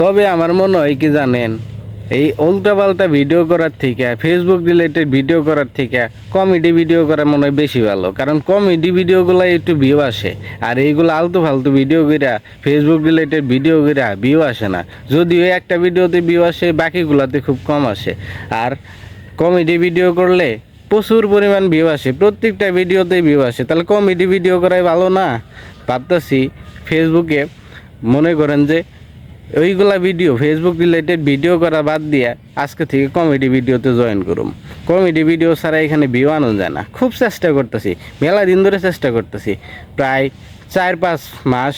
তবে আমার মনে হয় কি জানেন, এই উল্টাপাল্টা ভিডিও করার থেকে, ফেসবুক রিলেটেড ভিডিও করার থেকে কমেডি ভিডিও করা মনে হয় বেশি ভালো। কারণ কমেডি ভিডিওগুলো একটু ভিউ আসে, আর এইগুলো আলতু ফালতু ভিডিও কইরা, ফেসবুক রিলেটেড ভিডিও কইরা ভিউ আসে না। যদিও একটা ভিডিওতে ভিউ আসে, বাকিগুলোতে খুব কম আসে। আর কমেডি ভিডিও করলে প্রচুর পরিমাণ ভিউ আসে, প্রত্যেকটা ভিডিওতেই ভিউ আসে। তাহলে কমেডি ভিডিও করাই ভালো না? ভাবতেছি ফেসবুকে মনে করেন যে ওইগুলা ভিডিও, ফেসবুক রিলেটেড ভিডিও করা বাদ দিয়া আজকে থেকে কমেডি ভিডিওতে জয়েন করুম। কমেডি ভিডিও ছাড়া এখানে ভিউ আনা যায় না। খুব চেষ্টা করতেছি, মেলা দিন ধরে চেষ্টা করতেছি, প্রায় 4-5 মাস,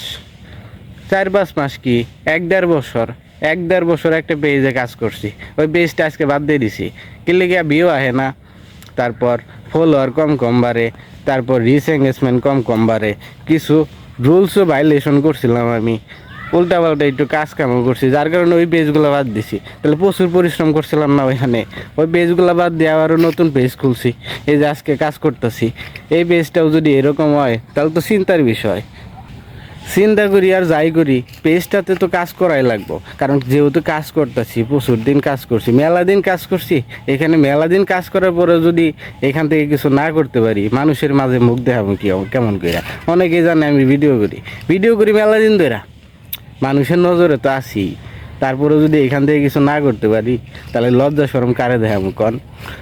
4-5 মাস কি 1-1.5 বছর, 1-1.5 বছর একটা পেজে কাজ করছি। ওই পেজটা আজকে বাদ দিয়ে দিছি, কিনলে গিয়া ভিউ আহে না, তারপর ফলোয়ার কম কম বাড়ে, তারপর রিচ এঙ্গেজমেন্ট কম কম বাড়ে, কিছু রুলসও ভাইলেশন করছিলাম আমি, উল্টাপাল্টা একটু কাজ কামও করছি, যার কারণে ওই পেজগুলো বাদ দিছি। তাহলে প্রচুর পরিশ্রম করছিলাম না ওইখানে? ওই পেজগুলো বাদ দিয়ে আবারও নতুন পেজ খুলছি, এই যে আজকে কাজ করতেছি। এই পেজটাও যদি এরকম হয় তাহলে তো চিন্তার বিষয়। চিন্তা করি আর যাই করি, পেজটাতে তো কাজ করাই লাগবো। কারণ যেহেতু কাজ করতেছি, প্রচুর দিন কাজ করছি, মেলা দিন কাজ করছি, এখানে মেলা দিন কাজ করার পরে যদি এখান থেকে কিছু না করতে পারি, মানুষের মাঝে মুখ দেখাবো কি কেমন করে? অনেকেই জানে আমি ভিডিও করি মেলা দিন ধরে, মানুষের নজরে তো আছি। তারপরে যদি এখান থেকে কিছু না করতে পারি, তাহলে লজ্জা শরম কারে দেখাবো কন?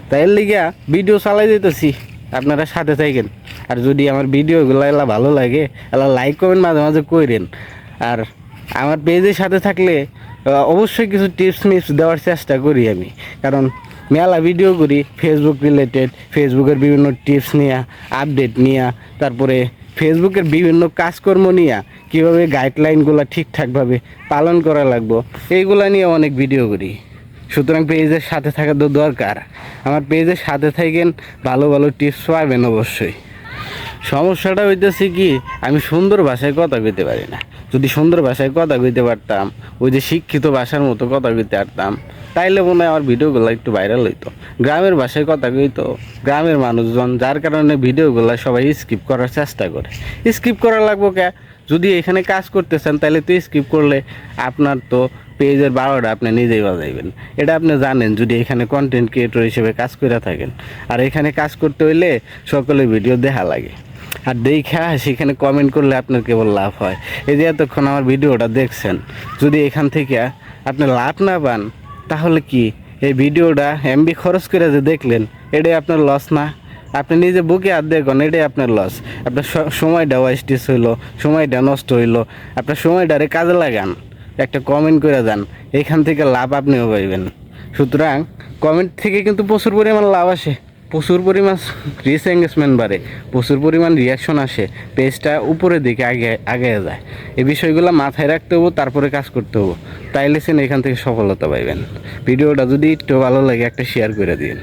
তাই এর লিগা ভিডিও চালাই দিতেছি, আপনারা সাথে থাকেন। আর যদি আমার ভিডিওগুলো এলা ভালো লাগে, এলা লাইক কমেন্ট মাঝে মাঝে করেন। আর আমার পেজের সাথে থাকলে অবশ্যই কিছু টিপস মিপস দেওয়ার চেষ্টা করি আমি। কারণ মেলা ভিডিও করি ফেসবুক রিলেটেড, ফেসবুকের বিভিন্ন টিপস নিয়ে, আপডেট নিয়ে, তারপরে ফেসবুকের বিভিন্ন কাজকর্ম নিয়ে কীভাবে গাইডলাইনগুলো ঠিকঠাকভাবে পালন করা লাগবো, এইগুলা নিয়ে অনেক ভিডিও করি। সুতরাং পেজের সাথে থাকা তো দরকার। আমার পেজের সাথে থাকেন, ভালো ভালো টিপস পাবেন অবশ্যই। সমস্যাটা হইতেছে কি, আমি সুন্দর ভাষায় কথা কইতে পারি না। যদি সুন্দর ভাষায় কথা কইতে পারতাম, ওই যে শিক্ষিত ভাষার মতো কথা কইতে পারতাম, তাইলে মনে হয় আমার ভিডিওগুলো একটু ভাইরাল হইতো। গ্রামের ভাষায় কথা কইতো গ্রামের মানুষজন, যার কারণে ভিডিওগুলো সবাই স্কিপ করার চেষ্টা করে। স্কিপ করা লাগবো কে? যদি এখানে কাজ করতেছেন তাহলে তো স্কিপ করলে আপনার তো পেজের 12টা আপনি নিজেই বাজাইবেন। এটা আপনি জানেন, যদি এখানে কন্টেন্ট ক্রিয়েটর হিসেবে কাজ করে থাকেন। আর এখানে কাজ করতে হইলে সকলের ভিডিও দেখা লাগে, আর দেখা সেখানে কমেন্ট করলে আপনার কেবল লাভ হয়। এই যে এতক্ষণ আমার ভিডিওটা দেখছেন, যদি এখান থেকে আপনি লাভ না পান, তাহলে কি এই ভিডিওটা এমবি খরচ করে যে দেখলেন, এটাই আপনার লস না? আপনি নিজে বুকে হাত দেখুন, এটাই আপনার লস। আপনার সময়টা ওয়েস্টেজ হইলো, সময়টা নষ্ট হইলো। আপনার সময়টারে কাজে লাগান, একটা কমেন্ট করে যান, এখান থেকে লাভ আপনিও পাইবেন। সুতরাং কমেন্ট থেকে কিন্তু প্রচুর পরিমাণ লাভ আসে, প্রচুর পরিমাণ রিচ এঙ্গেজমেন্ট বাড়ে, প্রচুর পরিমাণ রিয়াকশন আসে, পেজটা উপরের দিকে আগে যায়। এই বিষয়গুলো মাথায় রাখতে হবো, তারপরে কাজ করতে হবো, তাইলে সেন এখান থেকে সফলতা পাইবেন। ভিডিওটা যদি একটু ভালো লাগে একটা শেয়ার করে দিন।